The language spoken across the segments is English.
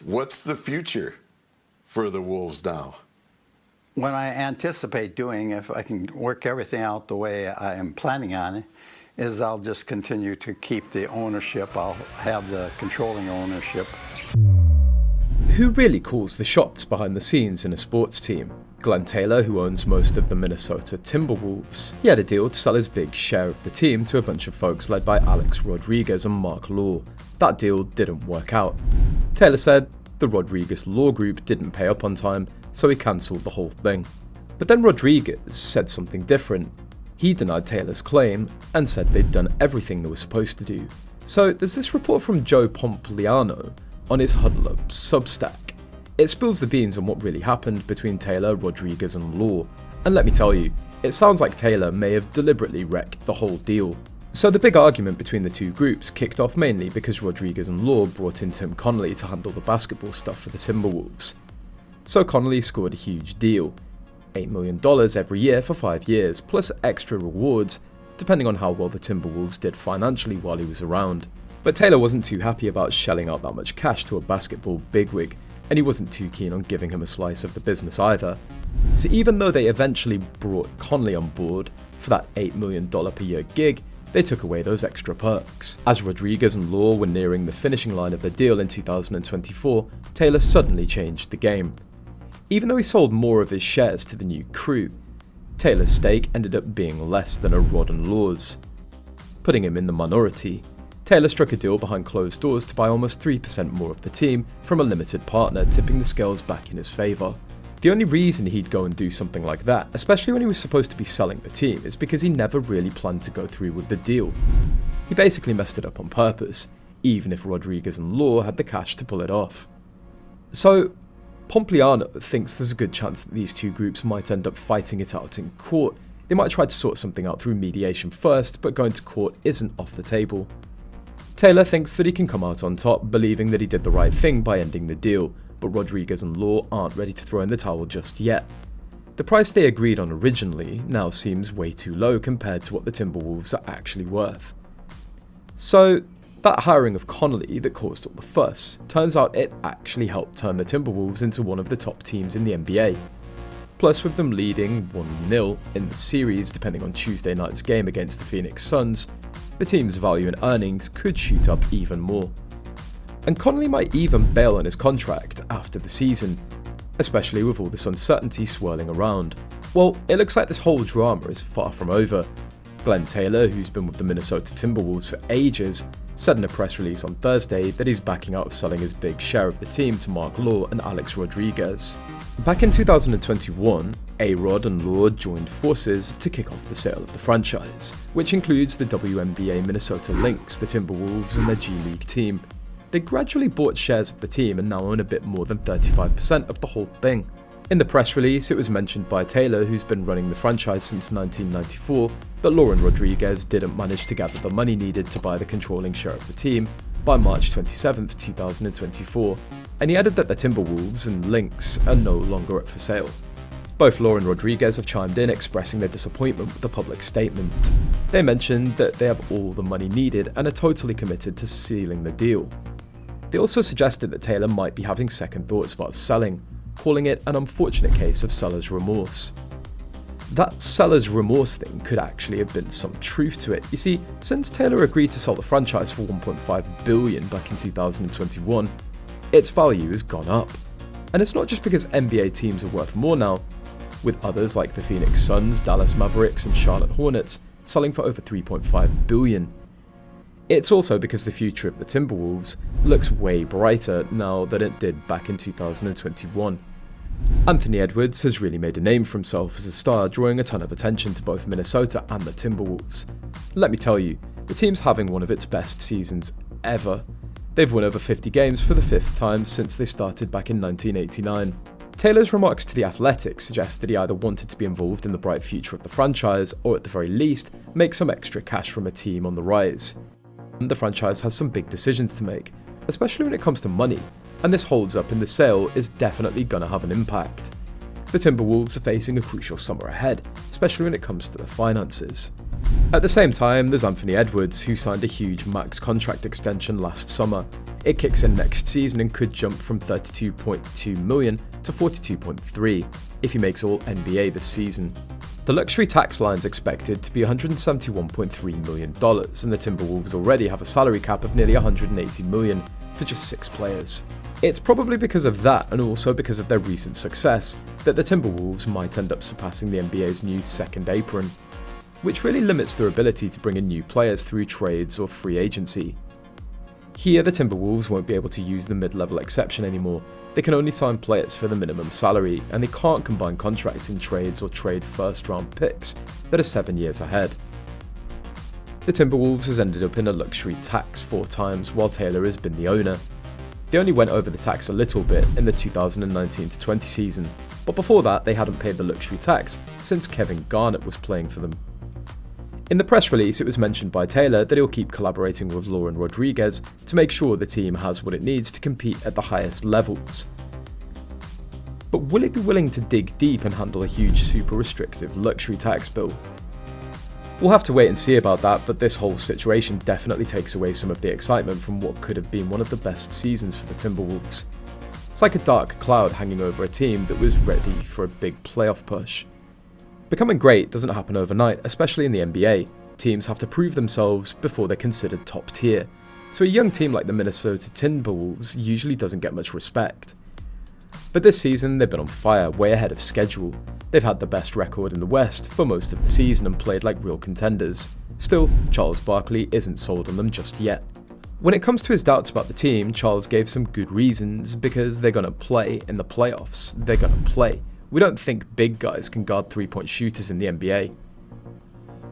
What's the future for the Wolves now? What I anticipate doing, if I can work everything out the way I am planning on it, is I'll just continue to keep the ownership. I'll have the controlling ownership. Who really calls the shots behind the scenes in a sports team? Glen Taylor, who owns most of the Minnesota Timberwolves. He had a deal to sell his big share of the team to a bunch of folks led by Alex Rodriguez and Marc. That deal didn't work out. Taylor said the Rodriguez Law Group didn't pay up on time, so he cancelled the whole thing. But then Rodriguez said something different. He denied Taylor's claim and said they'd done everything they were supposed to do. So there's this report from Joe Pompliano on his Huddle Up Substack. It spills the beans on what really happened between Taylor, Rodriguez and Law. And let me tell you, it sounds like Taylor may have deliberately wrecked the whole deal. So the big argument between the two groups kicked off mainly because Rodriguez and Law brought in Tim Connolly to handle the basketball stuff for the Timberwolves. So Connolly scored a huge deal, $8 million every year for 5 years, plus extra rewards, depending on how well the Timberwolves did financially while he was around. But Taylor wasn't too happy about shelling out that much cash to a basketball bigwig, and he wasn't too keen on giving him a slice of the business either. So even though they eventually brought Connolly on board for that $8 million per year gig, they took away those extra perks. As Rodriguez and Law were nearing the finishing line of the deal in 2024, Taylor suddenly changed the game. Even though he sold more of his shares to the new crew, Taylor's stake ended up being less than a Rod and Law's, putting him in the minority. Taylor struck a deal behind closed doors to buy almost 3% more of the team from a limited partner, tipping the scales back in his favour. The only reason he'd go and do something like that, especially when he was supposed to be selling the team, is because he never really planned to go through with the deal. He basically messed it up on purpose, even if Rodriguez and Law had the cash to pull it off. So Pompliano thinks there's a good chance that these two groups might end up fighting it out in court. They might try to sort something out through mediation first, but going to court isn't off the table. Taylor thinks that he can come out on top, believing that he did the right thing by ending the deal, but Rodriguez and Law aren't ready to throw in the towel just yet. The price they agreed on originally now seems way too low compared to what the Timberwolves are actually worth. So that hiring of Connolly that caused all the fuss, turns out it actually helped turn the Timberwolves into one of the top teams in the NBA. Plus, with them leading 1-0 in the series depending on Tuesday night's game against the Phoenix Suns, the team's value and earnings could shoot up even more. And Connolly might even bail on his contract after the season, especially with all this uncertainty swirling around. Well, it looks like this whole drama is far from over. Glen Taylor, who's been with the Minnesota Timberwolves for ages, said in a press release on Thursday that he's backing out of selling his big share of the team to Marc and Alex Rodriguez. Back in 2021, A-Rod and Law joined forces to kick off the sale of the franchise, which includes the WNBA Minnesota Lynx, the Timberwolves and their G League team. They gradually bought shares of the team and now own a bit more than 35% of the whole thing. In the press release, it was mentioned by Taylor, who's been running the franchise since 1994, that Law and Rodriguez didn't manage to gather the money needed to buy the controlling share of the team by March 27, 2024, and he added that the Timberwolves and Lynx are no longer up for sale. Both Law and Rodriguez have chimed in expressing their disappointment with the public statement. They mentioned that they have all the money needed and are totally committed to sealing the deal. They also suggested that Taylor might be having second thoughts about selling, calling it an unfortunate case of seller's remorse. That seller's remorse thing could actually have been some truth to it. You see, since Taylor agreed to sell the franchise for $1.5 billion back in 2021, its value has gone up. And it's not just because NBA teams are worth more now, with others like the Phoenix Suns, Dallas Mavericks and Charlotte Hornets selling for over $3.5 billion. It's also because the future of the Timberwolves looks way brighter now than it did back in 2021. Anthony Edwards has really made a name for himself as a star, drawing a ton of attention to both Minnesota and the Timberwolves. Let me tell you, the team's having one of its best seasons ever. They've won over 50 games for the 5th time since they started back in 1989. Taylor's remarks to The Athletic suggest that he either wanted to be involved in the bright future of the franchise, or at the very least, make some extra cash from a team on the rise. And the franchise has some big decisions to make, especially when it comes to money, and this holds up in the sale is definitely gonna have an impact. The Timberwolves are facing a crucial summer ahead, especially when it comes to their finances. At the same time, there's Anthony Edwards, who signed a huge max contract extension last summer. It kicks in next season and could jump from $32.2 million to $42.3 if he makes all NBA this season. The luxury tax line is expected to be $171.3 million, and the Timberwolves already have a salary cap of nearly $180 million for just 6 players. It's probably because of that, and also because of their recent success, that the Timberwolves might end up surpassing the NBA's new second apron, which really limits their ability to bring in new players through trades or free agency. Here, the Timberwolves won't be able to use the mid-level exception anymore. They can only sign players for the minimum salary, and they can't combine contracts in trades or trade first-round picks that are 7 years ahead. The Timberwolves has ended up in a luxury tax 4 times while Taylor has been the owner. They only went over the tax a little bit in the 2019-20 season, but before that they hadn't paid the luxury tax since Kevin Garnett was playing for them. In the press release, it was mentioned by Taylor that he'll keep collaborating with Lauren Rodriguez to make sure the team has what it needs to compete at the highest levels. But will it be willing to dig deep and handle a huge super restrictive luxury tax bill? We'll have to wait and see about that, but this whole situation definitely takes away some of the excitement from what could have been one of the best seasons for the Timberwolves. It's like a dark cloud hanging over a team that was ready for a big playoff push. Becoming great doesn't happen overnight, especially in the NBA. Teams have to prove themselves before they're considered top tier, so a young team like the Minnesota Timberwolves usually doesn't get much respect. But this season they've been on fire, way ahead of schedule. They've had the best record in the West for most of the season and played like real contenders. Still, Charles Barkley isn't sold on them just yet. When it comes to his doubts about the team, Charles gave some good reasons, because they're going to play in the playoffs. They're going to play. We don't think big guys can guard 3-point shooters in the NBA.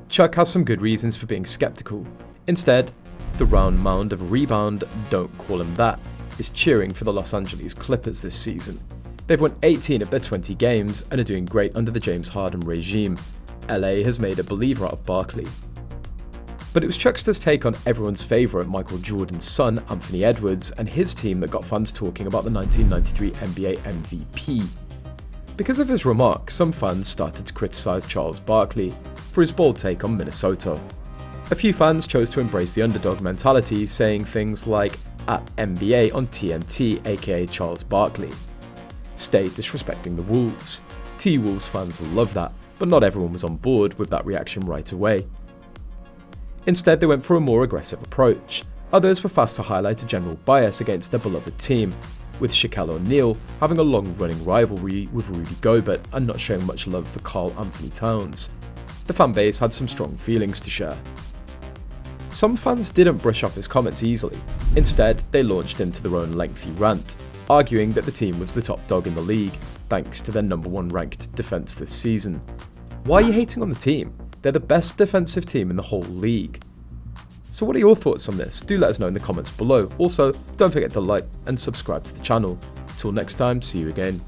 Chuck has some good reasons for being skeptical. Instead, the round mound of rebound, don't call him that, is cheering for the Los Angeles Clippers this season. They've won 18 of their 20 games and are doing great under the James Harden regime. LA has made a believer out of Barkley. But it was Chuckster's take on everyone's favourite Michael Jordan's son, Anthony Edwards, and his team that got fans talking about the 1993 NBA MVP. Because of his remarks, some fans started to criticise Charles Barkley for his bold take on Minnesota. A few fans chose to embrace the underdog mentality, saying things like, "At NBA on TNT, aka Charles Barkley. Stay disrespecting the Wolves." T-Wolves fans love that, but not everyone was on board with that reaction right away. Instead, they went for a more aggressive approach. Others were fast to highlight a general bias against their beloved team, with Shaquille O'Neal having a long-running rivalry with Rudy Gobert and not showing much love for Karl Anthony Towns. The fanbase had some strong feelings to share. Some fans didn't brush off his comments easily. Instead, they launched into their own lengthy rant, arguing that the team was the top dog in the league, thanks to their #1 ranked defense this season. Why are you hating on the team? They're the best defensive team in the whole league. So what are your thoughts on this? Do let us know in the comments below. Also, don't forget to like and subscribe to the channel. Till next time, see you again.